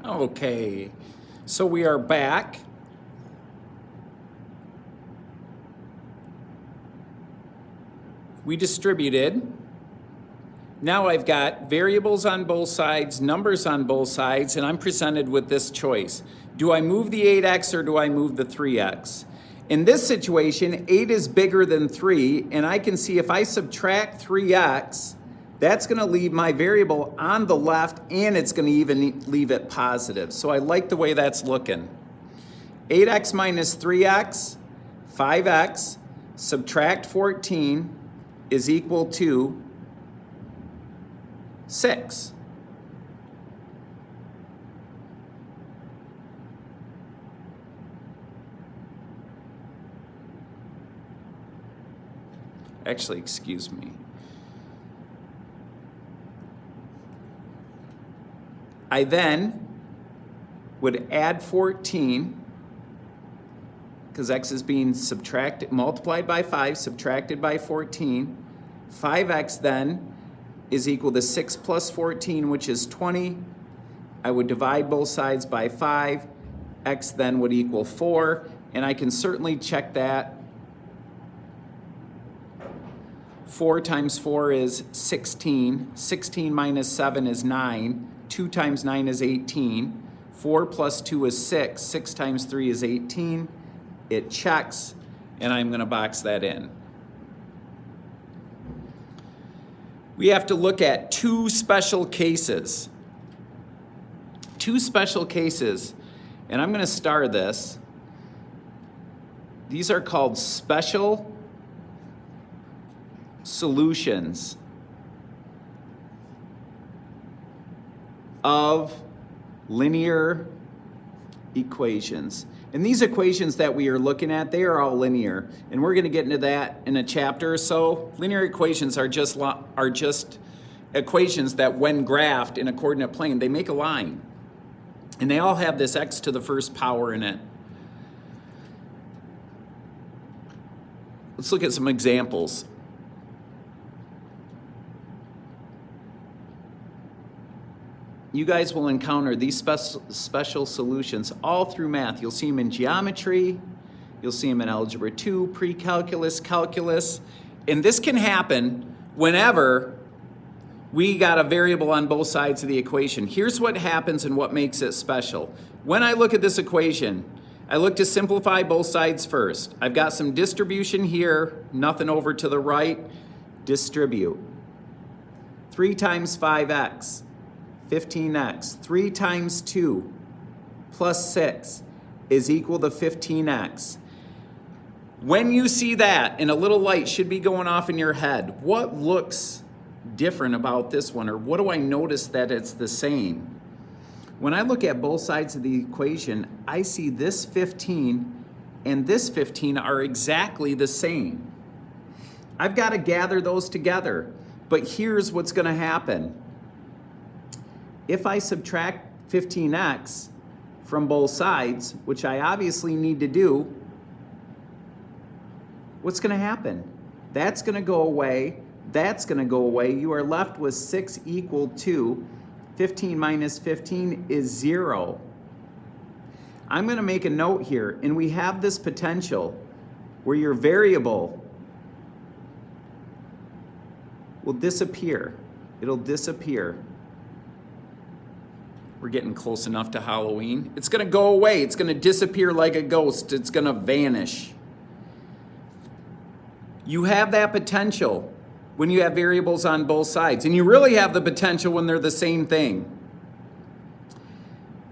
Okay, so we are back. We distributed. Now I've got variables on both sides, numbers on both sides, and I'm presented with this choice. Do I move the 8x or do I move the 3x? In this situation, 8 is bigger than 3, and I can see if I subtract 3x, that's going to leave my variable on the left, and it's going to even leave it positive. So I like the way that's looking. 8x minus 3x, 5x, subtract 14 is equal to 6. Actually, excuse me. I then would add 14 because x is being multiplied by 5, subtracted by 14. 5x then is equal to 6 plus 14, which is 20. I would divide both sides by 5. X then would equal 4, and I can certainly check that. 4 times 4 is 16. 16 minus 7 is 9. 2 times 9 is 18. 4 plus 2 is 6. 6 times 3 is 18. It checks, and I'm going to box that in. We have to look at two special cases. Two special cases, and I'm going to star this. These are called special solutions of linear equations. And these equations that we are looking at, they are all linear. And we're going to get into that in a chapter or so. Linear equations are just equations that when graphed in a coordinate plane, they make a line. And they all have this x to the first power in it. Let's look at some examples. You guys will encounter these special solutions all through math. You'll see them in geometry, you'll see them in algebra 2, pre-calculus, calculus, and this can happen whenever we got a variable on both sides of the equation. Here's what happens and what makes it special. When I look at this equation, I look to simplify both sides first. I've got some distribution here, nothing over to the right, distribute. 3 times 5x. 15x. 3 times 2 plus 6 is equal to 15x. When you see that, and a little light should be going off in your head, what looks different about this one, or what do I notice that it's the same? When I look at both sides of the equation, I see this 15 and this 15 are exactly the same. I've got to gather those together, but here's what's going to happen. If I subtract 15x from both sides, which I obviously need to do, what's going to happen? That's going to go away. That's going to go away. You are left with 6 equal to 15 minus 15 is 0. I'm going to make a note here, and we have this potential where your variable will disappear. It'll disappear. We're getting close enough to Halloween. It's going to go away. It's going to disappear like a ghost. It's going to vanish. You have that potential when you have variables on both sides. And you really have the potential when they're the same thing.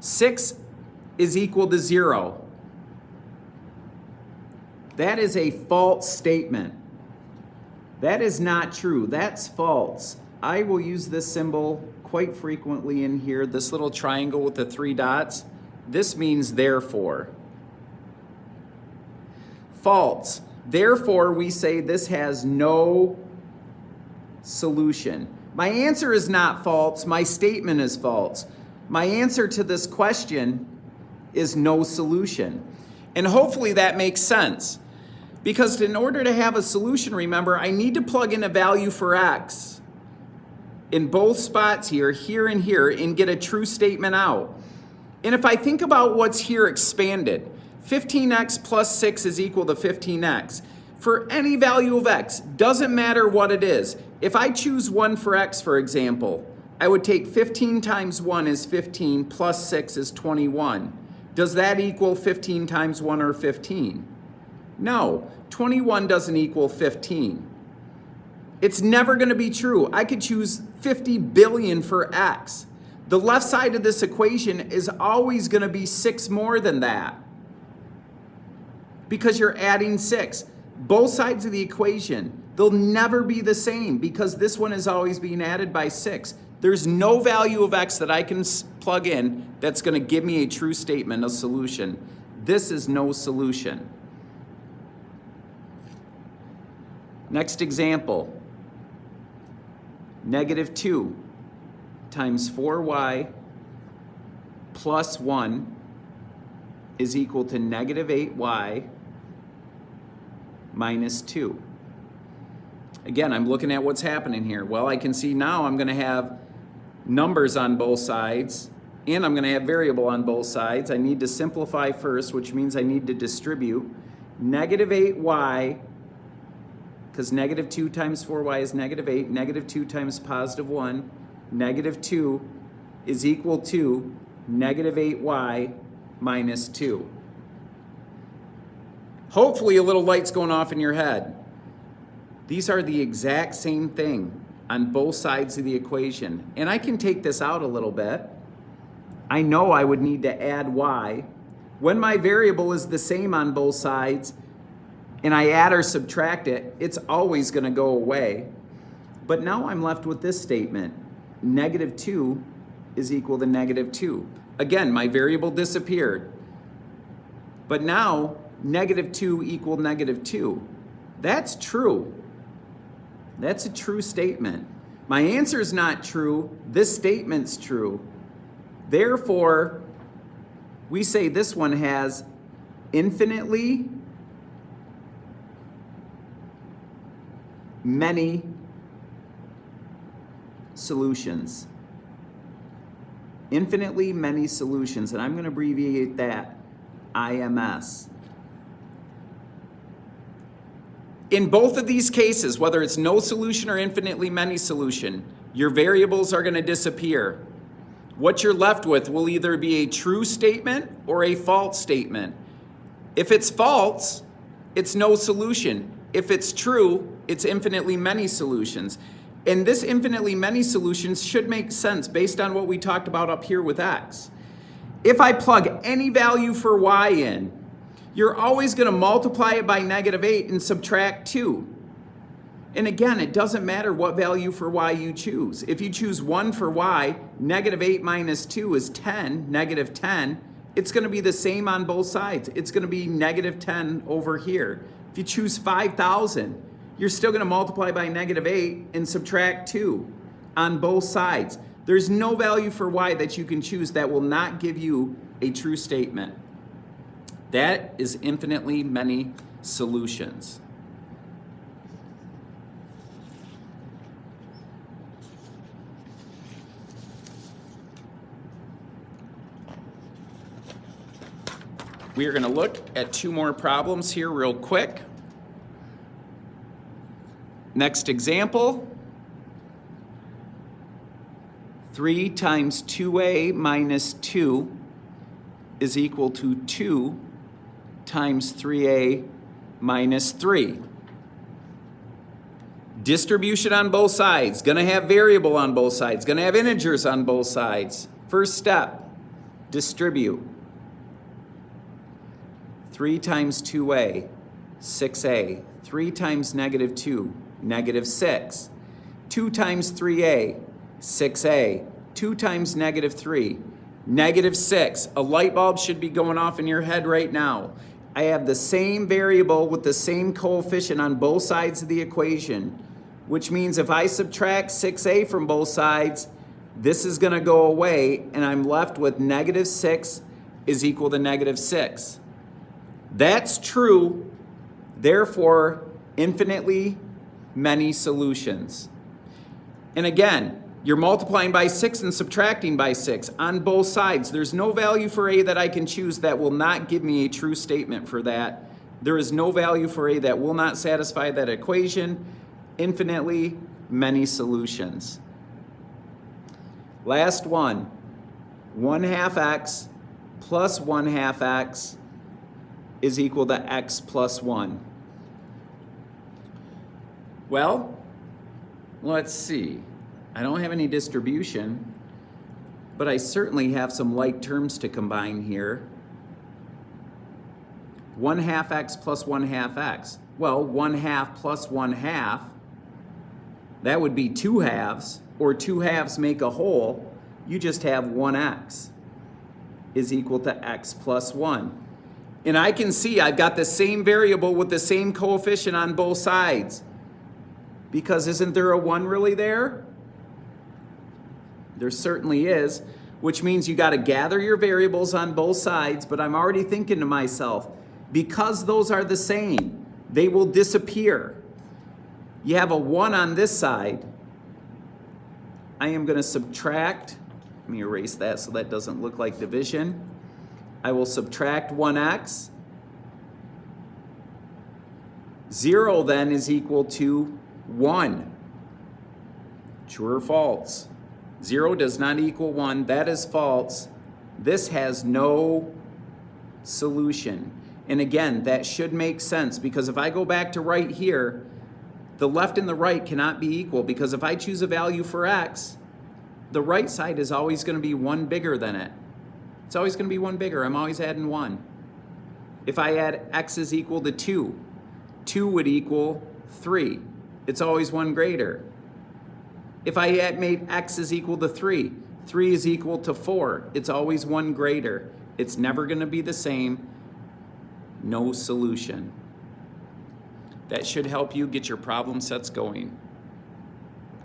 6 is equal to 0. That is a false statement. That is not true. That's false. I will use this symbol quite frequently in here, this little triangle with the 3 dots. This means therefore. False. Therefore, we say this has no solution. My answer is not false. My statement is false. My answer to this question is no solution. And hopefully that makes sense. Because in order to have a solution, remember, I need to plug in a value for x in both spots here, and here, and get a true statement out. And if I think about what's here expanded, 15x plus 6 is equal to 15x. For any value of x, doesn't matter what it is. If I choose 1 for x, for example, I would take 15 times 1 is 15 plus 6 is 21. Does that equal 15 times 1 or 15? No, 21 doesn't equal 15. It's never going to be true. I could choose 50 billion for x. The left side of this equation is always going to be 6 more than that because you're adding 6. Both sides of the equation, they'll never be the same because this one is always being added by 6. There's no value of x that I can plug in that's going to give me a true statement, a solution. This is no solution. Next example, negative 2 times 4y plus 1 is equal to negative 8y minus 2. Again, I'm looking at what's happening here. Well, I can see now I'm going to have numbers on both sides, and I'm going to have variable on both sides. I need to simplify first, which means I need to distribute negative 8y, because negative 2 times 4y is negative 8, negative 2 times positive 1, negative 2 is equal to negative 8y minus 2. Hopefully a little light's going off in your head. These are the exact same thing on both sides of the equation. And I can take this out a little bit. I know I would need to add y. When my variable is the same on both sides and I add or subtract it, it's always going to go away. But now I'm left with this statement. Negative 2 is equal to negative 2. Again, my variable disappeared. But now, negative 2 equal negative 2. That's true. That's a true statement. My answer is not true. This statement's true. Therefore, we say this one has infinitely many solutions. Infinitely many solutions, and I'm going to abbreviate that IMS. In both of these cases, whether it's no solution or infinitely many solution, your variables are going to disappear. What you're left with will either be a true statement or a false statement. If it's false, it's no solution. If it's true, it's infinitely many solutions. And this infinitely many solutions should make sense based on what we talked about up here with x. If I plug any value for y in, you're always going to multiply it by negative 8 and subtract 2. And again, it doesn't matter what value for y you choose. If you choose 1 for y, negative 8 minus 2 is 10, negative 10. It's going to be the same on both sides. It's going to be negative 10 over here. If you choose 5,000, you're still going to multiply by negative 8 and subtract 2 on both sides. There's no value for y that you can choose that will not give you a true statement. That is infinitely many solutions. We are going to look at 2 more problems here real quick. Next example, 3 times 2a minus 2 is equal to 2 times 3a minus 3. Distribution on both sides. Going to have variable on both sides. Going to have integers on both sides. First step, distribute. 3 times 2a, 6a. 3 times negative 2, negative 6. 2 times 3a, 6a. 2 times negative 3, negative 6. A light bulb should be going off in your head right now. I have the same variable with the same coefficient on both sides of the equation, which means if I subtract 6a from both sides, this is going to go away, and I'm left with negative 6 is equal to negative 6. That's true, therefore, infinitely many solutions. And again, You're multiplying by 6 and subtracting by 6 on both sides. There's no value for A that I can choose that will not give me a true statement for that. There is no value for A that will not satisfy that equation. Infinitely many solutions. Last one. 1/2 x plus 1/2 x is equal to x plus 1. Well, let's see. I don't have any distribution, but I certainly have some like terms to combine here. 1/2 x plus 1/2 x. Well, 1/2 plus 1/2, that would be 2 halves, or 2 halves make a whole. You just have 1x is equal to x plus 1. And I can see I've got the same variable with the same coefficient on both sides. Because isn't there a 1 really there? There certainly is, which means you got to gather your variables on both sides, but I'm already thinking to myself, because those are the same, they will disappear. You have a 1 on this side. I am going to subtract, let me erase that so that doesn't look like division. I will subtract 1x. 0 then is equal to 1. True or false? 0 does not equal 1. That is false. This has no solution. And again, that should make sense, because if I go back to right here, the left and the right cannot be equal, because if I choose a value for x, the right side is always going to be 1 bigger than it. It's always going to be 1 bigger. I'm always adding 1. If I add x is equal to 2, 2 would equal 3. It's always 1 greater. If I had made x is equal to 3, 3 is equal to 4. It's always 1 greater. It's never going to be the same. No solution. That should help you get your problem sets going.